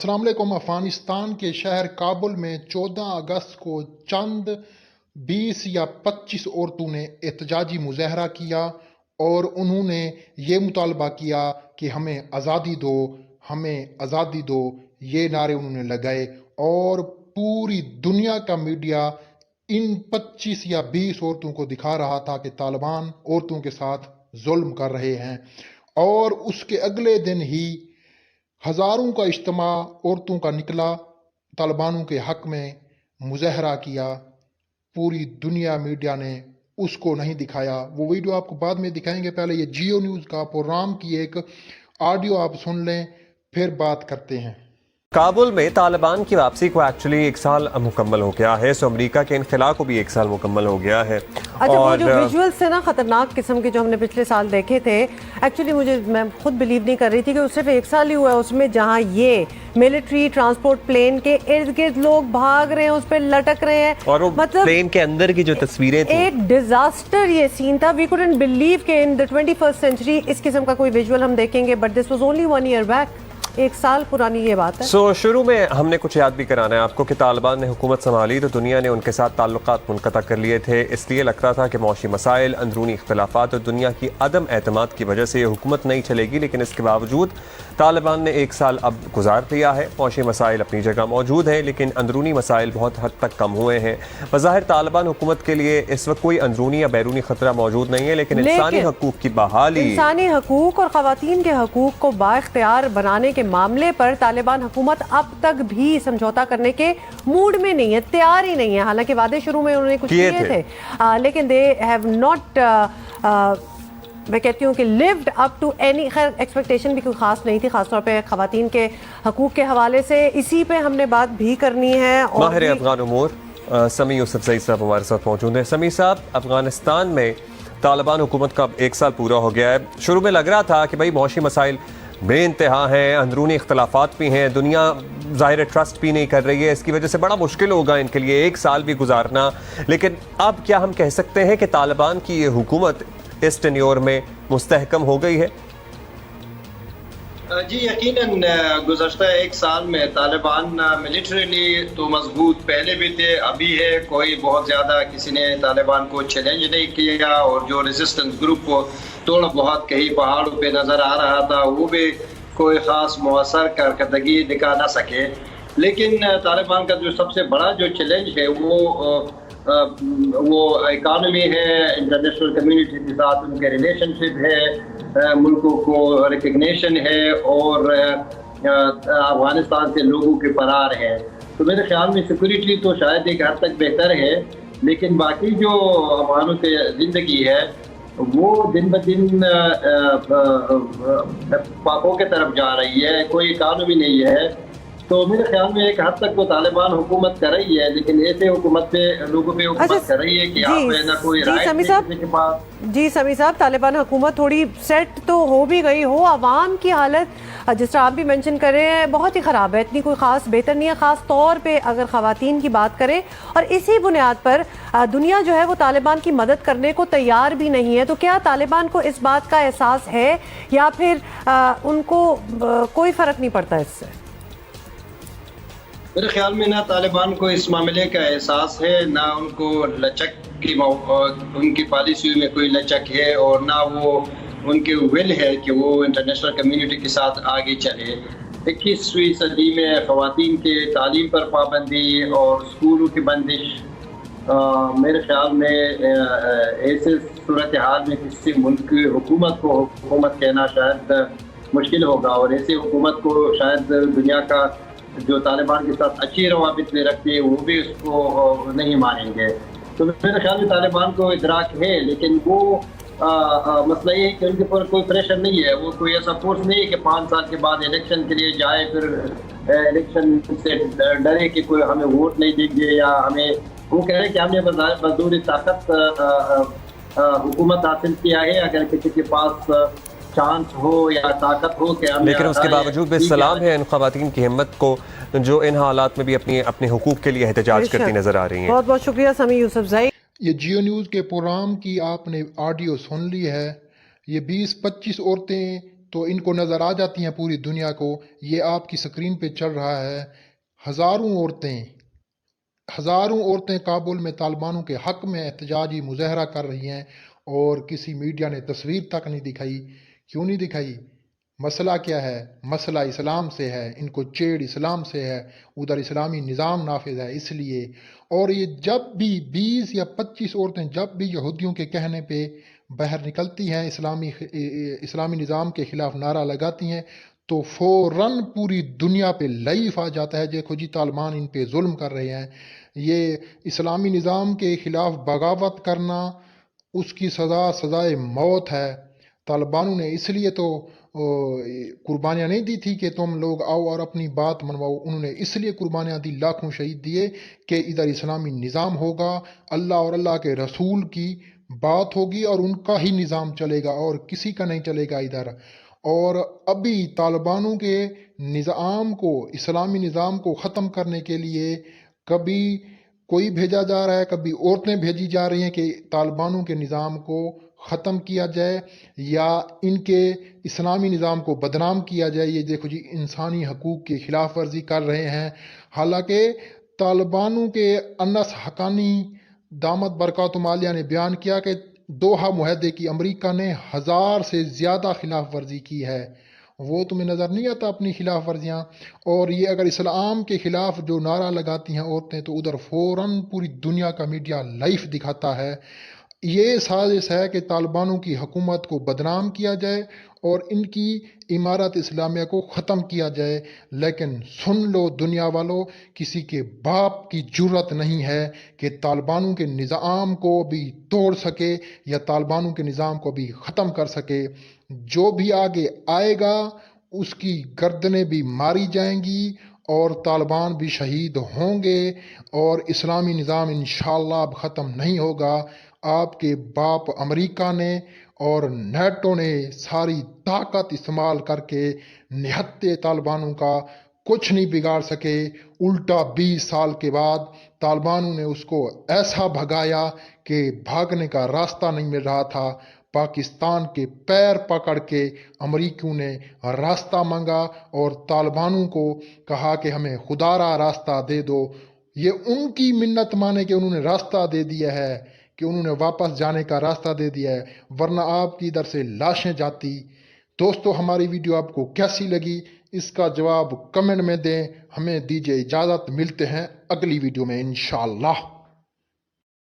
السلام علیکم۔ افغانستان کے شہر کابل میں 14 اگست کو چند 20 یا 25 عورتوں نے احتجاجی مظاہرہ کیا اور انہوں نے یہ مطالبہ کیا کہ ہمیں آزادی دو، ہمیں آزادی دو، یہ نعرے انہوں نے لگائے اور پوری دنیا کا میڈیا ان 25 یا 20 عورتوں کو دکھا رہا تھا کہ طالبان عورتوں کے ساتھ ظلم کر رہے ہیں، اور اس کے اگلے دن ہی ہزاروں کا اجتماع عورتوں کا نکلا، طالبانوں کے حق میں مظاہرہ کیا۔ پوری دنیا میڈیا نے اس کو نہیں دکھایا۔ وہ ویڈیو آپ کو بعد میں دکھائیں گے، پہلے یہ جیو نیوز کا پروگرام کی ایک آڈیو آپ سن لیں، پھر بات کرتے ہیں۔ کابل میں طالبان کی واپسی کو ایکچولی 1 سال مکمل ہو گیا ہے، سو امریکہ کے انخلا کو بھی 1 سال مکمل ہو گیا ہے۔ اچھا، وہ جو ویژولز تھے نا خطرناک قسم کے جو ہم نے پچھلے سال دیکھے تھے، ایکچولی میں خود بلیو نہیں کر رہی تھی کہ صرف 1 سال ہی ہوا ہے اس میں، جہاں یہ ملٹری ٹرانسپورٹ پلین کے ارد گرد لوگ بھاگ رہے ہیں، اس پہ لٹک رہے ہیں، اور وہ مطلب پلین کے اندر کی جو تصویریں تھیں، ایک ڈیزاسٹر یہ سین تھا۔ وی کوڈنٹ بلیو کہ ان دی 21st سینچری اس قسم کا کوئی ویژول ہم دیکھیں گے، but this was only 1 year back, 1 سال پرانی یہ بات ہے۔ شروع میں ہم نے کچھ یاد بھی کرانا ہے آپ کو کہ طالبان نے حکومت سنبھالی تو دنیا نے ان کے ساتھ تعلقات منقطع کر لیے تھے، اس لیے لگتا تھا کہ معاشی مسائل، اندرونی اختلافات اور دنیا کی عدم اعتماد کی وجہ سے یہ حکومت نہیں چلے گی، لیکن اس کے باوجود طالبان نے 1 سال اب گزار دیا ہے۔ معاشی مسائل اپنی جگہ موجود ہیں، لیکن اندرونی مسائل بہت حد تک کم ہوئے ہیں۔ بظاہر طالبان حکومت کے لیے اس وقت کوئی اندرونی یا بیرونی خطرہ موجود نہیں ہے، لیکن انسانی حقوق کی بحالی، انسانی حقوق اور خواتین کے حقوق کو بااختیار بنانے کے معاملے پر طالبان حکومت اب تک بھی سمجھوتا کرنے کے موڈ میں نہیں ہے، تیار ہی نہیں ہے۔ حالانکہ وعدے شروع میں انہوں نے کچھ کیے تھے، لیکن دے ہیو ناٹ، میں کہتی ہوں کہ lived up to any، خیر ایکسپیکٹیشن بھی کوئی خاص نہیں تھی، خاص طور پہ خواتین کے حقوق کے حوالے سے۔ اسی پہ ہم نے بات بھی کرنی ہے۔ ماہر افغان امور سمیع یوسف زئی صاحب ہمارے ساتھ موجود ہیں۔ سمیع صاحب، افغانستان میں طالبان حکومت کا 1 سال پورا ہو گیا ہے۔ شروع میں لگ رہا تھا کہ بھائی معاشی مسائل بے انتہا ہیں، اندرونی اختلافات بھی ہیں، دنیا ظاہر ٹرسٹ بھی نہیں کر رہی ہے، اس کی وجہ سے بڑا مشکل ہوگا ان کے لیے 1 سال بھی گزارنا، لیکن اب کیا ہم کہہ سکتے ہیں کہ طالبان کی یہ حکومت اس ٹینیور میں مستحکم ہو گئی ہے؟ جی یقیناً گزشتہ 1 سال میں طالبان ملٹریلی تو مضبوط پہلے بھی تھے، ابھی ہے، کوئی بہت زیادہ کسی نے طالبان کو چیلنج نہیں کیا، اور جو ریزسٹنس گروپ کو تھوڑا بہت کہیں پہاڑوں پہ نظر آ رہا تھا وہ بھی کوئی خاص مؤثر کارکردگی دکھا نہ سکے۔ لیکن طالبان کا جو سب سے بڑا جو چیلنج ہے وہ اکانومی ہے، انٹرنیشنل کمیونٹی کے ساتھ ان کے ریلیشن شپ ہے، ملکوں کو ریکگنیشن ہے، اور افغانستان سے لوگوں کے فرار ہے۔ تو میرے خیال میں سیکورٹی تو شاید ایک حد تک بہتر ہے، لیکن باقی جو افغانوں کی زندگی ہے وہ دن بدن پاکوں کی طرف جا رہی ہے، کوئی اکانومی نہیں ہے۔ تو میرے خیال میں ایک حد تک وہ طالبان حکومت کر رہی ہے، لیکن ایسے حکومت پہ لوگوں پہ حکومت کر رہی ہے کہ آپ نہ کوئی رائٹ نہیں کے پاس۔ جی سمیع صاحب، طالبان حکومت تھوڑی سیٹ تو ہو بھی گئی ہو، عوام کی حالت جس طرح آپ بھی مینشن کر رہے ہیں بہت ہی خراب ہے، اتنی کوئی خاص بہتر نہیں ہے، خاص طور پہ اگر خواتین کی بات کریں، اور اسی بنیاد پر دنیا جو ہے وہ طالبان کی مدد کرنے کو تیار بھی نہیں ہے۔ تو کیا طالبان کو اس بات کا احساس ہے، یا پھر ان کو کوئی فرق نہیں پڑتا اس سے؟ میرے خیال میں نہ طالبان کو اس معاملے کا احساس ہے، نہ ان کو لچک کی ان کی پالیسیوں میں کوئی لچک ہے، اور نہ وہ ان کے ول ہے کہ وہ انٹرنیشنل کمیونٹی کے ساتھ آگے چلے۔ 21ویں صدی میں خواتین کے تعلیم پر پابندی اور اسکولوں کی بندش، میرے خیال میں ایسے صورتحال میں کسی ملک کی حکومت کو حکومت کہنا شاید مشکل ہوگا، اور ایسی حکومت کو شاید دنیا کا جو طالبان کے ساتھ اچھی روابط میں رکھتے ہیں وہ بھی اس کو نہیں مانیں گے۔ تو میرے خیال میں طالبان کو ادراک ہے، لیکن وہ مسئلہ یہ ہے کہ ان کے اوپر کوئی پریشر نہیں ہے، وہ کوئی ایسا فورس نہیں ہے کہ 5 سال کے بعد الیکشن کے لیے جائے، پھر الیکشن سے ڈرے کہ کوئی ہمیں ووٹ نہیں دیں گے، یا ہمیں وہ کہہ رہے ہیں کہ ہم نے بزور طاقت حکومت حاصل کیا ہے، اگر کسی کے پاس چانس ہو یا طاقت ہو کہ ہم، لیکن اس کے باوجود بھی سلام ہے ان خواتین کی ہمت کو جو ان حالات میں بھی اپنے حقوق کے لیے احتجاج کرتی نظر آ رہی ہیں۔ بہت بہت شکریہ سمیع یوسف زئی۔ یہ جیو نیوز کے پروگرام کی آپ نے آڈیو سن لی ہے۔ یہ 20-25 عورتیں تو ان کو نظر آ جاتی ہیں پوری دنیا کو. یہ آپ کی سکرین پہ چل رہا ہے. ہزاروں عورتیں کابل میں طالبانوں کے حق میں احتجاجی مظاہرہ کر رہی ہیں اور کسی میڈیا نے تصویر تک نہیں دکھائی. کیوں نہیں دکھائی؟ مسئلہ کیا ہے؟ مسئلہ اسلام سے ہے. ان کو چیڑ اسلام سے ہے. ادھر اسلامی نظام نافذ ہے اس لیے. اور یہ جب بھی 20 یا 25 عورتیں جب بھی یہودیوں کے کہنے پہ باہر نکلتی ہیں، اسلامی نظام کے خلاف نعرہ لگاتی ہیں، تو فوراً پوری دنیا پہ لائیو آ جاتا ہے دیکھو جی طالبان ان پہ ظلم کر رہے ہیں. یہ اسلامی نظام کے خلاف بغاوت کرنا، اس کی سزائے موت ہے. طالبانوں نے اس لیے تو قربانیاں نہیں دی تھی کہ تم لوگ آؤ اور اپنی بات منواؤ. انہوں نے اس لیے قربانیاں دی، لاکھوں شہید دیے کہ ادھر اسلامی نظام ہوگا، اللہ اور اللہ کے رسول کی بات ہوگی اور ان کا ہی نظام چلے گا اور کسی کا نہیں چلے گا ادھر. اور ابھی طالبانوں کے نظام کو، اسلامی نظام کو ختم کرنے کے لیے کبھی کوئی بھیجا جا رہا ہے، کبھی عورتیں بھیجی جا رہی ہیں کہ طالبانوں کے نظام کو ختم کیا جائے یا ان کے اسلامی نظام کو بدنام کیا جائے. یہ دیکھو جی انسانی حقوق کی خلاف ورزی کر رہے ہیں. حالانکہ طالبانوں کے انس حقانی دامت برکاتہم عالیہ نے بیان کیا کہ دوحہ معاہدے کی امریکہ نے 1000 سے زیادہ خلاف ورزی کی ہے. وہ تمہیں نظر نہیں آتا اپنی خلاف ورزیاں؟ اور یہ اگر اسلام کے خلاف جو نعرہ لگاتی ہیں عورتیں تو ادھر فوراً پوری دنیا کا میڈیا لائیو دکھاتا ہے. یہ سازش ہے کہ طالبانوں کی حکومت کو بدنام کیا جائے اور ان کی امارت اسلامیہ کو ختم کیا جائے. لیکن سن لو دنیا والو، کسی کے باپ کی جرت نہیں ہے کہ طالبانوں کے نظام کو بھی توڑ سکے یا طالبانوں کے نظام کو بھی ختم کر سکے. جو بھی آگے آئے گا اس کی گردنیں بھی ماری جائیں گی اور طالبان بھی شہید ہوں گے اور اسلامی نظام انشاءاللہ اب ختم نہیں ہوگا. آپ کے باپ امریکہ نے اور نیٹو نے ساری طاقت استعمال کر کے نہتے طالبانوں کا کچھ نہیں بگاڑ سکے. الٹا 20 سال کے بعد طالبانوں نے اس کو ایسا بھگایا کہ بھاگنے کا راستہ نہیں مل رہا تھا. پاکستان کے پیر پکڑ کے امریکیوں نے راستہ مانگا اور طالبانوں کو کہا کہ ہمیں خدا را راستہ دے دو. یہ ان کی منت مانے کہ انہوں نے راستہ دے دیا ہے، کہ انہوں نے واپس جانے کا راستہ دے دیا ہے، ورنہ آپ کی ادھر سے لاشیں جاتی. دوستو ہماری ویڈیو آپ کو کیسی لگی اس کا جواب کمنٹ میں دیں. ہمیں دیجیے اجازت، ملتے ہیں اگلی ویڈیو میں انشاءاللہ.